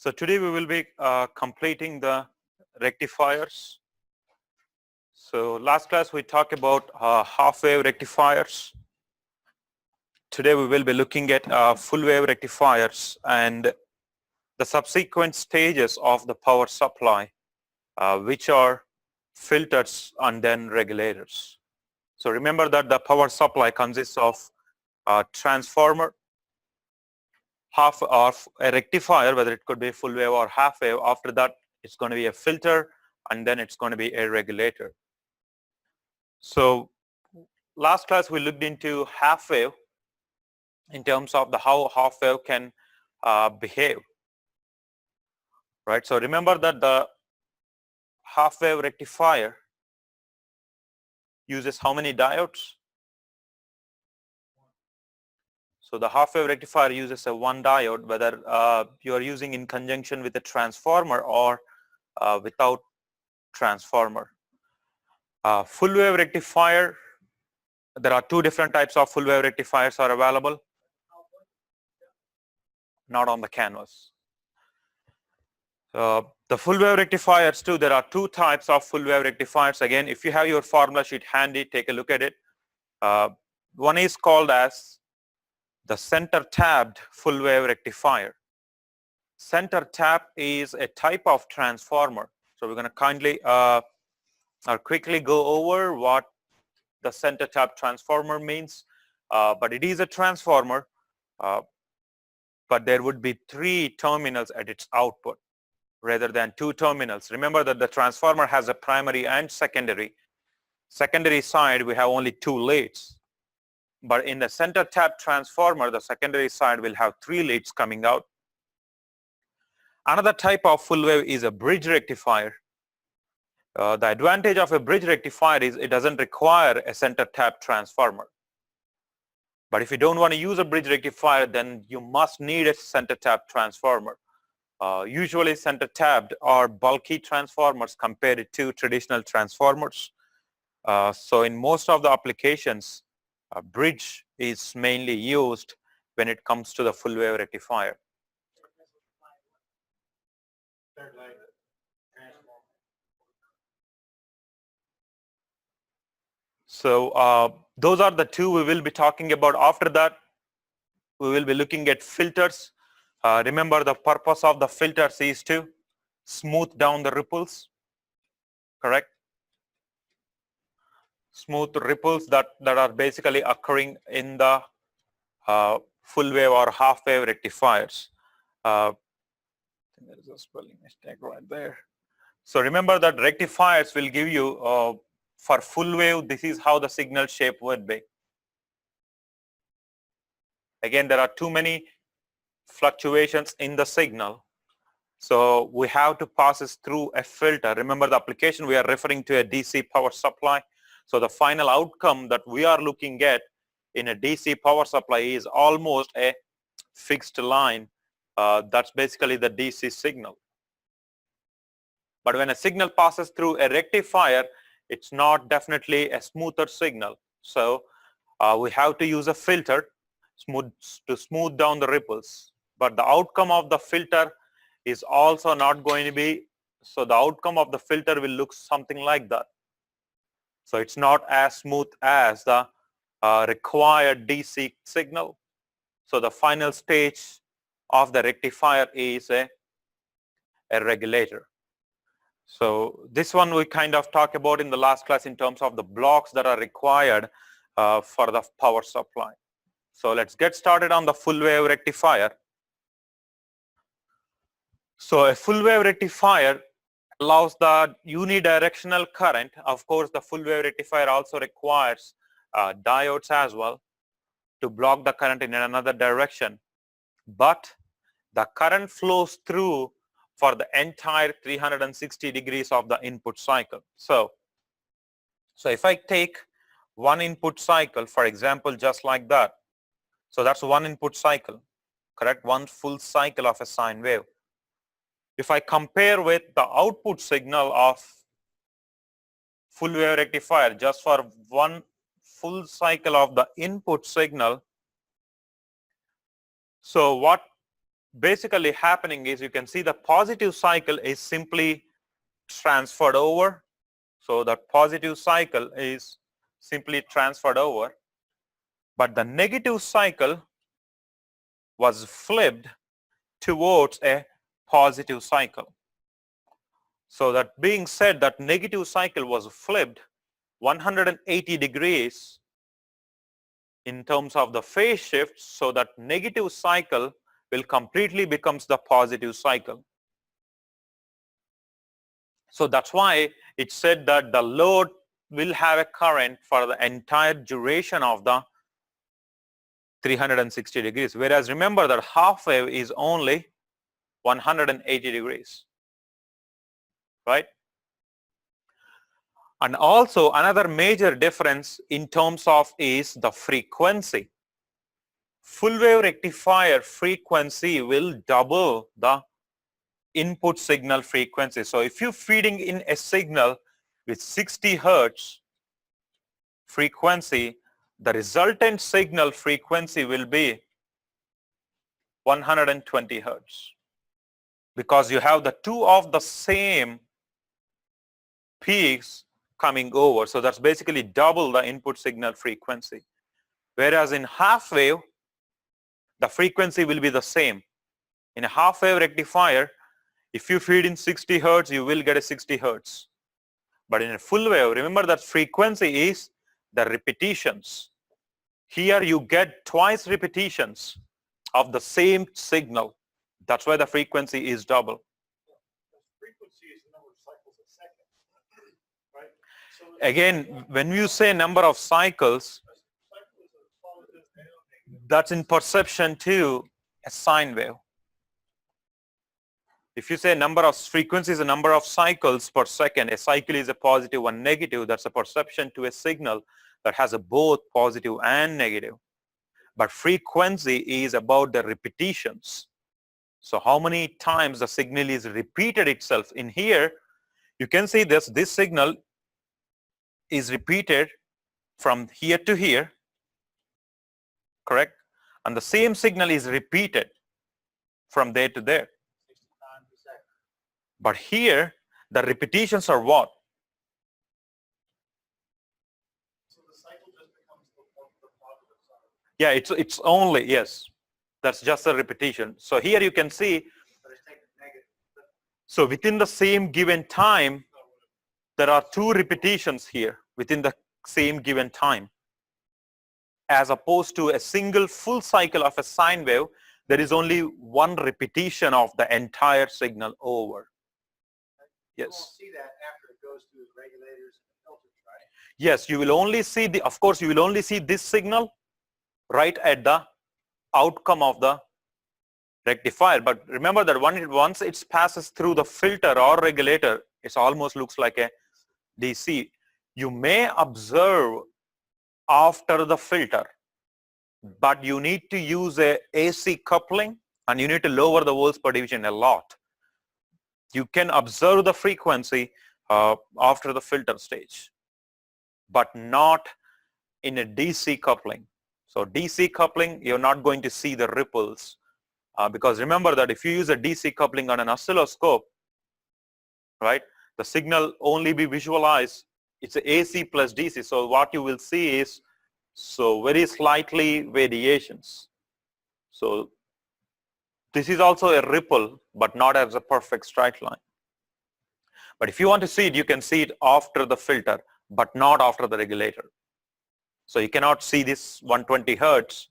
So today we will be completing the rectifiers. So last class we talked about half-wave rectifiers. Today we will be looking at full-wave rectifiers and the subsequent stages of the power supply, which are filters and then regulators. So remember that the power supply consists of a transformer, half or a rectifier, whether it could be full wave or half wave. After that, it's going to be a filter, and then it's going to be a regulator. So last class we looked into half wave in terms of the how half wave can behave, right? So remember that the half wave rectifier uses how many diodes? So the half wave rectifier uses a one diode, whether you are using in conjunction with a transformer or without transformer. Full wave rectifier, there are two different types of full wave rectifiers are available. Not on the canvas. The full wave rectifiers too, there are two types of full wave rectifiers. Again, if you have your formula sheet handy, take a look at it. One is called as the center tapped full wave rectifier. Center tap is a type of transformer. So we're going to kindly or quickly go over what the center tap transformer means. But it is a transformer, but there would be three terminals at its output rather than two terminals. Remember that the transformer has a primary and secondary. Secondary side, we have only two leads. But in the center tap transformer, the secondary side will have three leads coming out. Another type of full wave is a bridge rectifier. The advantage of a bridge rectifier is it doesn't require a center tap transformer. But if you don't want to use a bridge rectifier, then you must need a center tap transformer. Usually center tapped are bulky transformers compared to traditional transformers. So in most of the applications, a bridge is mainly used when it comes to the full wave rectifier. So those are the two we will be talking about. After that, we will be looking at filters. Remember, the purpose of the filters is to smooth down the ripples, correct? Smooth ripples that are basically occurring in the full wave or half wave rectifiers. There is a spelling mistake right there. So remember that rectifiers will give you, for full wave, this is how the signal shape would be. Again, there are too many fluctuations in the signal. So we have to pass this through a filter. Remember, the application we are referring to a DC power supply. So the final outcome that we are looking at in a DC power supply is almost a fixed line. That's basically the DC signal. But when a signal passes through a rectifier, it's not definitely a smoother signal. So we have to use a filter to smooth down the ripples. But the outcome of the filter is also not going to be, so the outcome of the filter will look something like that. So it's not as smooth as the required DC signal. So the final stage of the rectifier is a regulator. So this one we kind of talked about in the last class in terms of the blocks that are required for the power supply. So let's get started on the full wave rectifier. So a full wave rectifier allows the unidirectional current. Of course, the full wave rectifier also requires diodes as well to block the current in another direction. But the current flows through for the entire 360 degrees of the input cycle. So if I take one input cycle, for example, just like that. So that's one input cycle, correct? One full cycle of a sine wave. If I compare with the output signal of full wave rectifier just for one full cycle of the input signal, so what basically happening is, you can see the positive cycle is simply transferred over. So the positive cycle is simply transferred over, but the negative cycle was flipped towards a positive cycle. So that being said, that negative cycle was flipped 180 degrees in terms of the phase shift, so that negative cycle will completely becomes the positive cycle. So that's why it said that the load will have a current for the entire duration of the 360 degrees. Whereas remember that half wave is only 180 degrees, right? And also another major difference in terms of is the frequency. Full wave rectifier frequency will double the input signal frequency. So if you're feeding in a signal with 60 hertz frequency, the resultant signal frequency will be 120 hertz, because you have the two of the same peaks coming over. So that's basically double the input signal frequency. Whereas in half wave, the frequency will be the same. In a half wave rectifier, if you feed in 60 hertz, you will get a 60 hertz. But in a full wave, remember that frequency is the repetitions. Here you get twice repetitions of the same signal. That's why the frequency is double. Frequency is the number of cycles a second, right? So Again, when you say number of cycles, that's in perception to a sine wave. If you say number of frequencies, a number of cycles per second, a cycle is a positive, one negative, that's a perception to a signal that has a both positive and negative. But frequency is about the repetitions. So how many times the signal is repeated itself. In here, you can see this signal is repeated from here to here, correct? And the same signal is repeated from there to there. But here, the repetitions are what? So the cycle just becomes the positive side. Yeah, it's only, yes. That's just a repetition. So here you can see, But it's taking negative. so within the same given time, there are two repetitions here within the same given time. As opposed to a single full cycle of a sine wave, there is only one repetition of the entire signal over. You won't Yes. see that after it goes through the regulators and the filters, right? Yes, you will only see the, of course, you will only see this signal right at the outcome of the rectifier. But remember that once it passes through the filter or regulator, it almost looks like a DC. You may observe after the filter, but you need to use a AC coupling and you need to lower the volts per division a lot. You can observe the frequency after the filter stage, but not in a DC coupling. So DC coupling, you're not going to see the ripples because remember that if you use a DC coupling on an oscilloscope, right, the signal only be visualized. It's a AC plus DC. So what you will see is very slightly variations. So this is also a ripple, but not as a perfect straight line. But if you want to see it, you can see it after the filter, but not after the regulator. So you cannot see this 120 hertz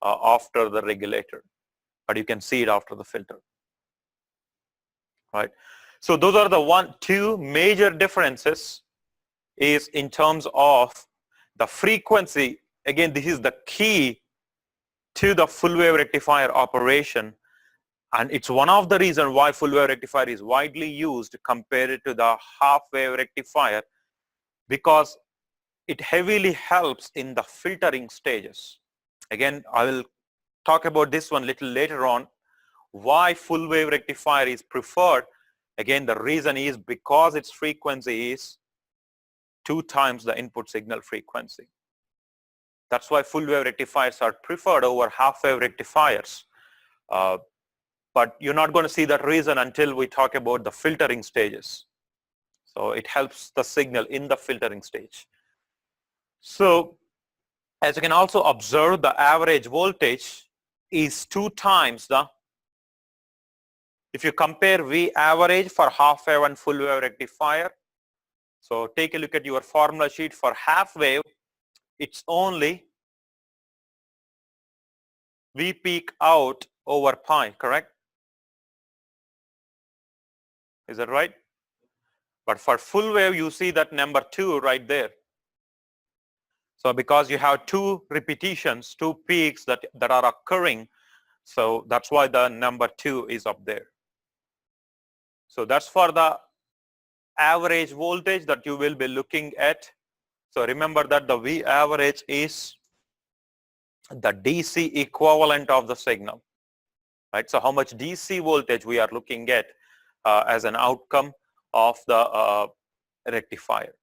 after the regulator, but you can see it after the filter, right? So those are the two major differences is in terms of the frequency. Again, this is the key to the full wave rectifier operation. And it's one of the reasons why full wave rectifier is widely used compared to the half wave rectifier, because it heavily helps in the filtering stages. Again, I will talk about this one little later on, why full wave rectifier is preferred. Again, the reason is because its frequency is 2 times the input signal frequency. That's why full wave rectifiers are preferred over half wave rectifiers. but you're not going to see that reason until we talk about the filtering stages. So it helps the signal in the filtering stage. So as you can also observe, the average voltage is 2 times the, if you compare V average for half wave and full wave rectifier, so take a look at your formula sheet for half wave, it's only V peak out over pi, correct? Is that right? But for full wave, you see that number 2 right there. So because you have 2 repetitions, 2 peaks that are occurring, so that's why the number 2 is up there. So that's for the average voltage that you will be looking at. So remember that the V average is the DC equivalent of the signal, right? So how much DC voltage we are looking at as an outcome of the rectifier.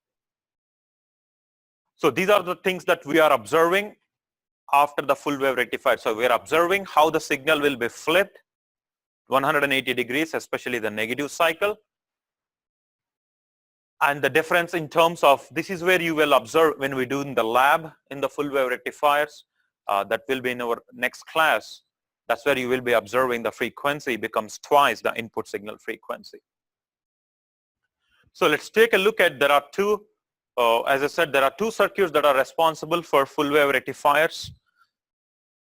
So these are the things that we are observing after the full wave rectifier. So we are observing how the signal will be flipped 180 degrees, especially the negative cycle. And the difference in terms of, this is where you will observe when we do in the lab in the full wave rectifiers, that will be in our next class. That's where you will be observing the frequency becomes twice the input signal frequency. So let's take a look at, there are two, as I said, there are 2 circuits that are responsible for full wave rectifiers.